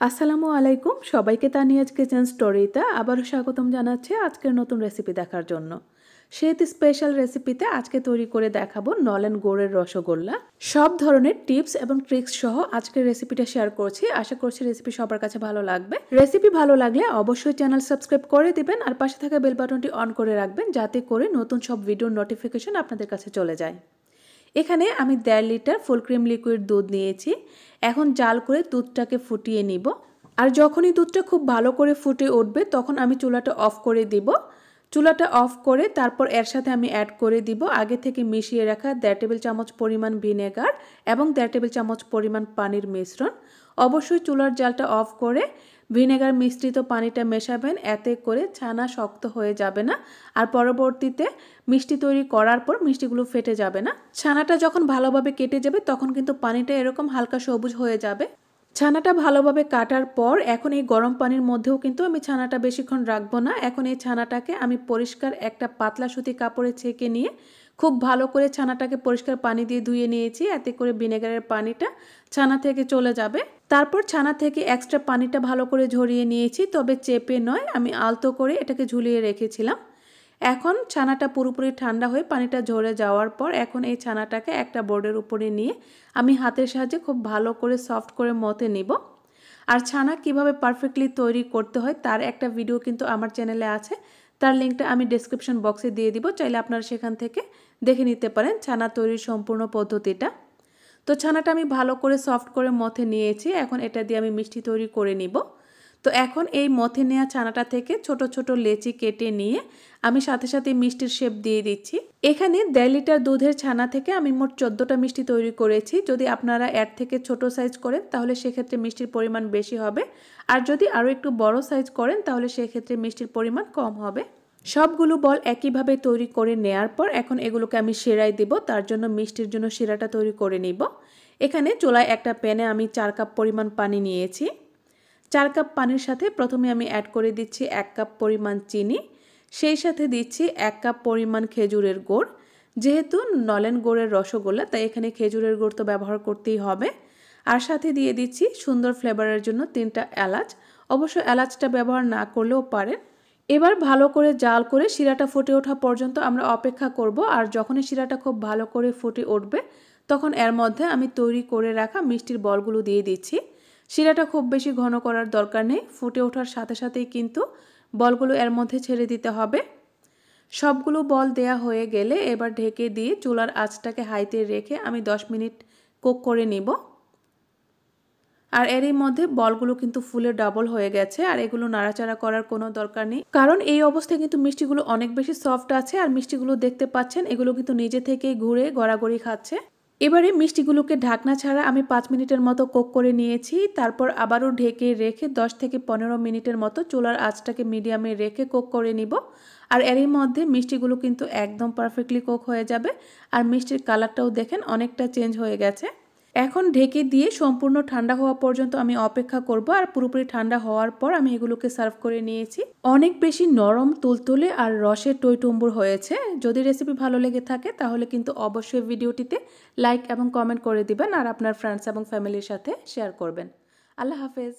আসসালামু আলাইকুম সবাইকে তানিয়াজ কিচেন স্টোরিতে আবারও স্বাগতম জানাচ্ছি আজকের নতুন রেসিপি দেখার জন্য। শীত স্পেশাল রেসিপিতে আজকে তৈরি করে দেখাবো নলেন গুড়ের রসগোল্লা। সব ধরনের টিপস এবং ট্রিক্স সহ আজকের রেসিপিটা শেয়ার করছি। আশা করছি রেসিপি সবার কাছে ভালো লাগবে। রেসিপি ভালো লাগলে অবশ্যই চ্যানেল সাবস্ক্রাইব করে দিবেন আর পাশে থাকা বেল বাটনটি অন করে রাখবেন যাতে করে নতুন সব ভিডিওর নোটিফিকেশন আপনাদের কাছে চলে যায়। এখানে আমি 1.5 লিটার ফুল ক্রিম লিকুইড দুধ নিয়েছি। এখন জাল করে দুধটাকে ফুটিয়ে নিব। আর যখনই দুধটা খুব ভালো করে ফুটে উঠবে তখন আমি চুলাটা অফ করে দিব। চুলাটা অফ করে তারপর এর সাথে আমি অ্যাড করে দিব আগে থেকে মিশিয়ে রাখা 1.5 টেবিল চামচ পরিমাণ ভিনেগার এবং 1.5 টেবিল চামচ পরিমাণ পানির মিশ্রণ। অবশ্যই চুলার জালটা অফ করে ভিনেগার মিশ্রিত পানিটা মেশাবেন, এতে করে ছানা শক্ত হয়ে যাবে না আর পরবর্তীতে মিষ্টি তৈরি করার পর মিষ্টিগুলো ফেটে যাবে না। ছানাটা যখন ভালোভাবে কেটে যাবে তখন কিন্তু পানিটা এরকম হালকা সবুজ হয়ে যাবে। ছানাটা ভালোভাবে কাটার পর এখন এই গরম পানির মধ্যেও কিন্তু আমি ছানাটা বেশিক্ষণ রাখবো না। এখন এই ছানাটাকে আমি পরিষ্কার একটা পাতলা সুতি কাপড়ে ছেঁকে নিয়ে খুব ভালো করে ছানাটাকে পরিষ্কার পানি দিয়ে ধুয়ে নিয়েছি, এতে করে ভিনেগারের পানিটা ছানা থেকে চলে যাবে। তারপর ছানা থেকে এক্সট্রা পানিটা ভালো করে ঝরিয়ে নিয়েছি, তবে চেপে নয়, আমি আলতো করে এটাকে ঝুলিয়ে রেখেছিলাম। এখন ছানাটা পুরোপুরি ঠান্ডা হয়ে পানিটা ঝরে যাওয়ার পর এখন এই ছানাটাকে একটা বোর্ডের উপরে নিয়ে আমি হাতের সাহায্যে খুব ভালো করে সফট করে মথে নিব। আর ছানা কিভাবে পারফেক্টলি তৈরি করতে হয় তার একটা ভিডিও কিন্তু আমার চ্যানেলে আছে, তার লিঙ্কটা আমি ডেসক্রিপশন বক্সে দিয়ে দিব, চাইলে আপনারা সেখান থেকে দেখে নিতে পারেন ছানা তৈরির সম্পূর্ণ পদ্ধতিটা। তো ছানাটা আমি ভালো করে সফট করে মথে নিয়েছি, এখন এটা দিয়ে আমি মিষ্টি তৈরি করে নিব। তো এখন এই মথে নেওয়া ছানাটা থেকে ছোট ছোট লেচি কেটে নিয়ে আমি সাথে সাথে মিষ্টির শেপ দিয়ে দিচ্ছি। এখানে 1.5 লিটার দুধের ছানা থেকে আমি মোট 14টা মিষ্টি তৈরি করেছি। যদি আপনারা এর থেকে ছোট সাইজ করেন তাহলে সেক্ষেত্রে মিষ্টির পরিমাণ বেশি হবে, আর যদি আরও একটু বড় সাইজ করেন তাহলে সেক্ষেত্রে মিষ্টির পরিমাণ কম হবে। সবগুলো বল একইভাবে তৈরি করে নেয়ার পর এখন এগুলোকে আমি সেরাই দিব, তার জন্য মিষ্টির জন্য শিরাটা তৈরি করে নিব। এখানে চুলায় একটা প্যানে আমি 4 কাপ পরিমাণ পানি নিয়েছি। 4 কাপ পানির সাথে প্রথমে আমি অ্যাড করে দিচ্ছি 1 কাপ পরিমাণ চিনি, সেই সাথে দিচ্ছি 1 কাপ পরিমাণ খেজুরের গুড়। যেহেতু নলেন গুড়ের রসগোল্লা তাই এখানে খেজুরের গুড় তো ব্যবহার করতেই হবে। আর সাথে দিয়ে দিচ্ছি সুন্দর ফ্লেভারের জন্য 3টা এলাচ, অবশ্য এলাচটা ব্যবহার না করলেও পারেন। এবার ভালো করে জাল করে শিরাটা ফুটে ওঠা পর্যন্ত আমরা অপেক্ষা করব। আর যখনই শিরাটা খুব ভালো করে ফুটে উঠবে তখন এর মধ্যে আমি তৈরি করে রাখা মিষ্টির বলগুলো দিয়ে দিচ্ছি। শিরাটা খুব বেশি ঘন করার দরকার নেই, ফুটে ওঠার সাথে সাথেই কিন্তু বলগুলো এর মধ্যে ছেড়ে দিতে হবে। সবগুলো বল দেয়া হয়ে গেলে এবার ঢেকে দিয়ে চুলার আঁচটাকে হাইতে রেখে আমি 10 মিনিট কুক করে নিব। আর এরই মধ্যে বলগুলো কিন্তু ফুলে ডাবল হয়ে গেছে, আর এগুলো নাড়াচাড়া করার কোনো দরকার নেই, কারণ এই অবস্থায় কিন্তু মিষ্টিগুলো অনেক বেশি সফট আছে। আর মিষ্টিগুলো দেখতে পাচ্ছেন এগুলো কিন্তু নিজে থেকেই ঘুরে গড়াগড়ি খাচ্ছে। এবারে মিষ্টিগুলোকে ঢাকনা ছাড়া আমি 5 মিনিটের মতো কুক করে নিয়েছি। তারপর আবারও ঢেকে রেখে 10 থেকে 15 মিনিটের মতো চুলার আঁচটাকে মিডিয়ামে রেখে কুক করে নিব। আর এরই মধ্যে মিষ্টিগুলো কিন্তু একদম পারফেক্টলি কুক হয়ে যাবে। আর মিষ্টির কালারটাও দেখেন অনেকটা চেঞ্জ হয়ে গেছে। এখন ঢেকে দিয়ে সম্পূর্ণ ঠান্ডা হওয়া পর্যন্ত আমি অপেক্ষা করব। আর পুরোপুরি ঠান্ডা হওয়ার পর আমি এগুলোকে সার্ভ করে নিয়েছি। অনেক বেশি নরম তুলতুলে আর রসে টইটুম্বুর হয়েছে। যদি রেসিপি ভালো লেগে থাকে তাহলে কিন্তু অবশ্যই ভিডিওটিতে লাইক এবং কমেন্ট করে দিবেন আর আপনার ফ্রেন্ডস এবং ফ্যামিলির সাথে শেয়ার করবেন। আল্লাহ হাফেজ।